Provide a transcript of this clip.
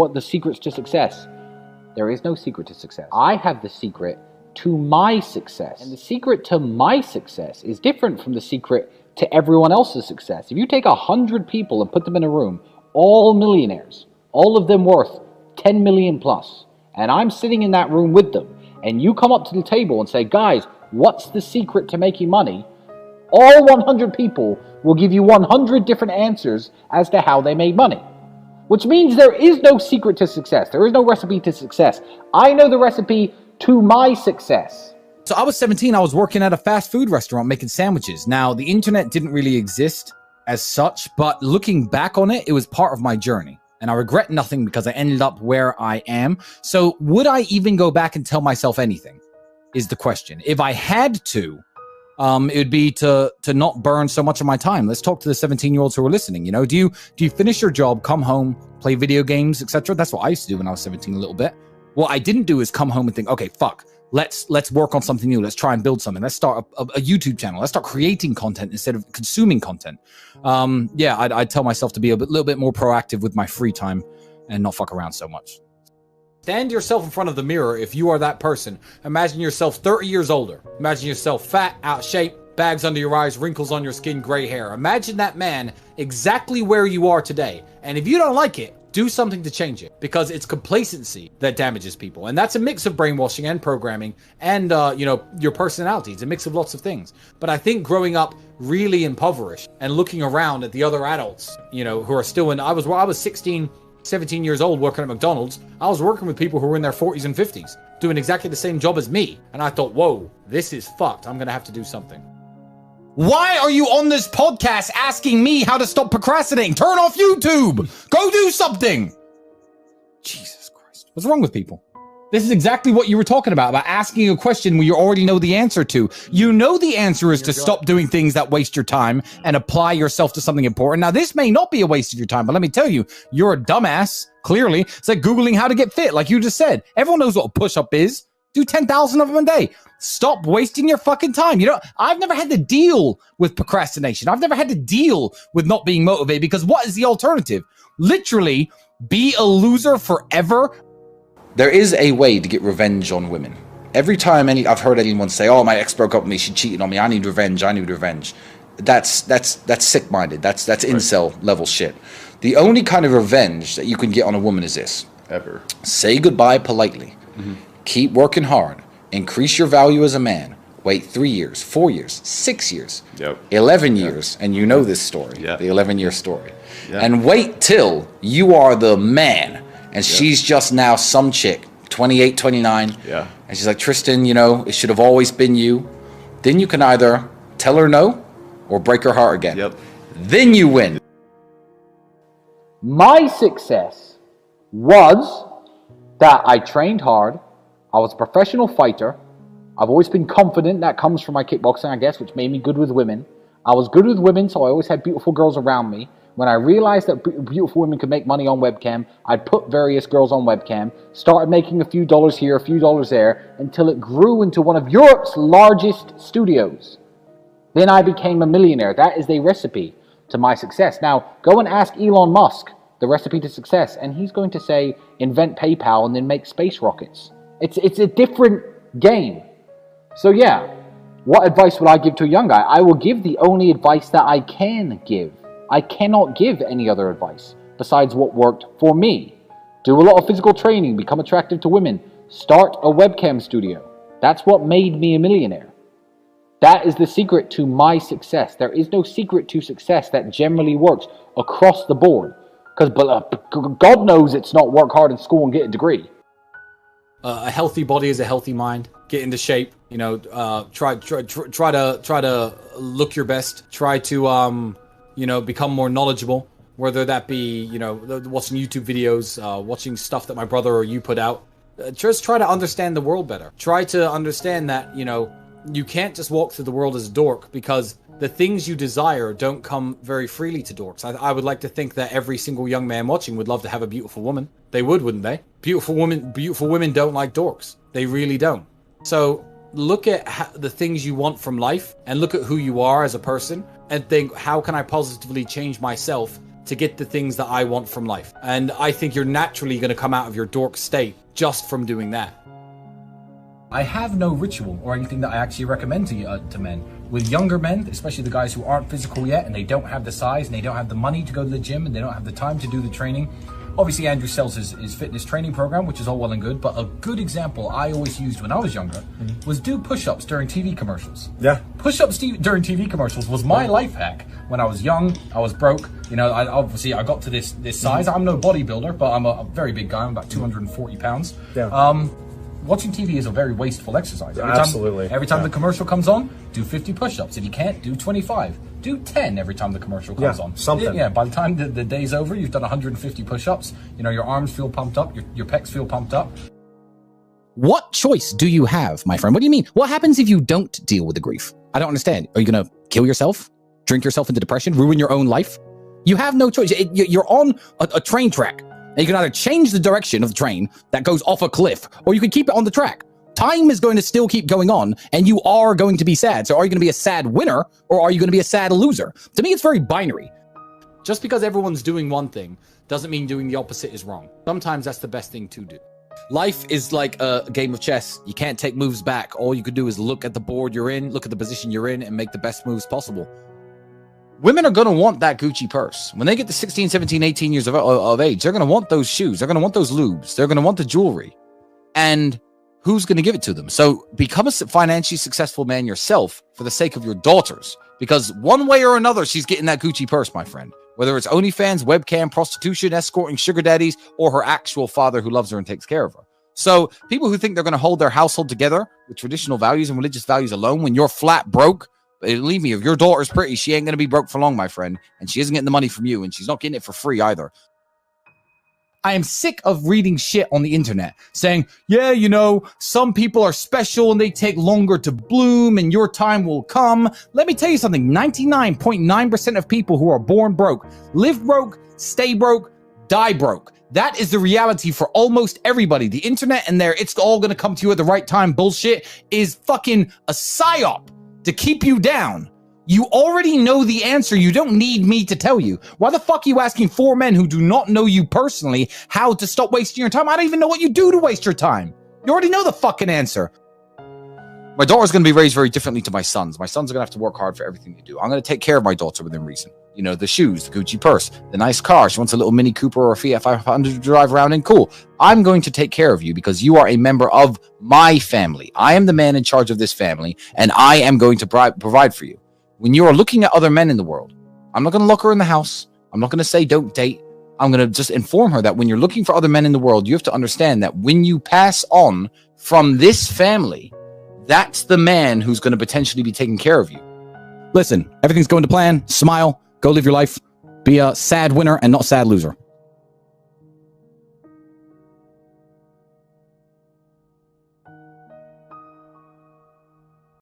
what the secrets to success. There is no secret to success. I have the secret to my success. And the secret to my success is different from the secret to everyone else's success. If you take 100 people and put them in a room, all millionaires, all of them worth 10 million plus, and I'm sitting in that room with them, and you come up to the table and say, guys, what's the secret to making money? All 100 people will give you 100 different answers as to how they made money. Which means there is no secret to success. There is no recipe to success. I know the recipe to my success. So I was 17, I was working at a fast food restaurant making sandwiches. Now, the internet didn't really exist as such, but looking back on it, it was part of my journey. And I regret nothing because I ended up where I am. So would I even go back and tell myself anything is the question. If I had to, it would be to not burn so much of my time. Let's talk to the 17-year-olds who are listening. You know, do you finish your job, come home, play video games, etc.? That's what I used to do when I was 17 a little bit. What I didn't do is come home and think, okay, fuck, let's work on something new. Let's try and build something. Let's start a YouTube channel. Let's start creating content instead of consuming content. I'd tell myself to be a little bit more proactive with my free time and not fuck around so much. Stand yourself in front of the mirror if you are that person. Imagine yourself 30 years older. Imagine yourself fat, out of shape, bags under your eyes, wrinkles on your skin, gray hair. Imagine that man exactly where you are today. And if you don't like it, do something to change it, because it's complacency that damages people. And that's a mix of brainwashing and programming and, your personality. It's a mix of lots of things. But I think growing up really impoverished and looking around at the other adults, who are still I was 16, 17 years old working at McDonald's. I was working with people who were in their 40s and 50s doing exactly the same job as me. And I thought, whoa, this is fucked. I'm going to have to do something. Why are you on this podcast asking me how to stop procrastinating? Turn off YouTube. Go do something. Jesus Christ. What's wrong with people? This is exactly what you were talking about asking a question where you already know the answer to. You know the answer is to stop doing things that waste your time and apply yourself to something important. Now, this may not be a waste of your time, but let me tell you, you're a dumbass, clearly. It's like Googling how to get fit, like you just said. Everyone knows what a push-up is. Do 10,000 of them a day. Stop wasting your fucking time. I've never had to deal with procrastination. I've never had to deal with not being motivated, because what is the alternative? Literally, be a loser forever. There is a way to get revenge on women. Every time I've heard anyone say, "Oh, my ex broke up with me, she cheated on me, I need revenge, I need revenge." That's sick-minded. That's incel level shit. The only kind of revenge that you can get on a woman is this. Ever. Say goodbye politely. Mm-hmm. Keep working hard. Increase your value as a man. Wait 3 years, 4 years, 6 years, 11 years, and you know this story, the 11-year story. And wait till you are the man. And she's just now some chick, 28, 29. Yeah. And she's like, Tristan, it should have always been you. Then you can either tell her no or break her heart again. Yep. Then you win. My success was that I trained hard. I was a professional fighter. I've always been confident. That comes from my kickboxing, I guess, which made me good with women. I was good with women, so I always had beautiful girls around me. When I realized that beautiful women could make money on webcam, I'd put various girls on webcam, started making a few dollars here, a few dollars there, until it grew into one of Europe's largest studios. Then I became a millionaire. That is the recipe to my success. Now, go and ask Elon Musk the recipe to success, and he's going to say, invent PayPal and then make space rockets. It's a different game. So what advice would I give to a young guy? I will give the only advice that I can give. I cannot give any other advice besides what worked for me. Do a lot of physical training, become attractive to women, start a webcam studio. That's what made me a millionaire. That is the secret to my success. There is no secret to success that generally works across the board. Because God knows it's not work hard in school and get a degree. A healthy body is a healthy mind. Get into shape. Try to look your best. Try to become more knowledgeable, whether that be, watching YouTube videos, watching stuff that my brother or you put out. Just try to understand the world better. Try to understand that, you can't just walk through the world as a dork, because the things you desire don't come very freely to dorks. I would like to think that every single young man watching would love to have a beautiful woman. They would, wouldn't they? Beautiful women don't like dorks. They really don't. So look at the things you want from life and look at who you are as a person and think, how can I positively change myself to get the things that I want from life. And I think you're naturally going to come out of your dork state just from doing that. I have no ritual or anything that I actually recommend to men. With younger men, especially the guys who aren't physical yet and they don't have the size and they don't have the money to go to the gym and they don't have the time to do the training. Obviously, Andrew sells his fitness training program, which is all well and good, but a good example I always used when I was younger was do push-ups during TV commercials. Yeah. Push-ups during TV commercials was my life hack. When I was young, I was broke. You know, I got to this size. I'm no bodybuilder, but I'm a very big guy. I'm about 240 pounds. Yeah. Watching TV is a very wasteful exercise. Absolutely. Every time the commercial comes on, do 50 push-ups. If you can't, do 25. Do 10 every time the commercial comes on. Something. Yeah, by the time the day's over, you've done 150 push-ups. You know, your arms feel pumped up, your pecs feel pumped up. What choice do you have, my friend? What do you mean? What happens if you don't deal with the grief? I don't understand. Are you going to kill yourself? Drink yourself into depression? Ruin your own life? You have no choice. You're on a train track. And you can either change the direction of the train that goes off a cliff, or you can keep it on the track. Time is going to still keep going on, and you are going to be sad. So are you going to be a sad winner, or are you going to be a sad loser? To me, it's very binary. Just because everyone's doing one thing doesn't mean doing the opposite is wrong. Sometimes that's the best thing to do. Life is like a game of chess. You can't take moves back. All you could do is look at the board you're in, look at the position you're in, and make the best moves possible. Women are going to want that Gucci purse. When they get to 16, 17, 18 years of age, they're going to want those shoes. They're going to want those lubes. They're going to want the jewelry. And who's going to give it to them? So become a financially successful man yourself for the sake of your daughters. Because one way or another, she's getting that Gucci purse, my friend. Whether it's OnlyFans, webcam, prostitution, escorting, sugar daddies, or her actual father who loves her and takes care of her. So people who think they're going to hold their household together with traditional values and religious values alone when you're flat broke, believe me, if your daughter's pretty, she ain't going to be broke for long, my friend. And she isn't getting the money from you, and she's not getting it for free either. I am sick of reading shit on the internet saying, yeah, you know, some people are special and they take longer to bloom and your time will come. Let me tell you something. 99.9% of people who are born broke, live broke, stay broke, die broke. That is the reality for almost everybody. The internet and it's all going to come to you at the right time bullshit is fucking a psyop to keep you down. You already know the answer. You don't need me to tell you. Why the fuck are you asking 4 men who do not know you personally how to stop wasting your time? I don't even know what you do to waste your time. You already know the fucking answer. My daughter's going to be raised very differently to my sons. My sons are going to have to work hard for everything they do. I'm going to take care of my daughter within reason. You know, the shoes, the Gucci purse, the nice car. She wants a little Mini Cooper or a Fiat 500 to drive around in. Cool. I'm going to take care of you because you are a member of my family. I am the man in charge of this family, and I am going to provide for you. When you are looking at other men in the world, I'm not going to lock her in the house. I'm not going to say don't date. I'm going to just inform her that when you're looking for other men in the world, you have to understand that when you pass on from this family, that's the man who's going to potentially be taking care of you. Listen, everything's going to plan. Smile. Go live your life. Be a sad winner and not a sad loser.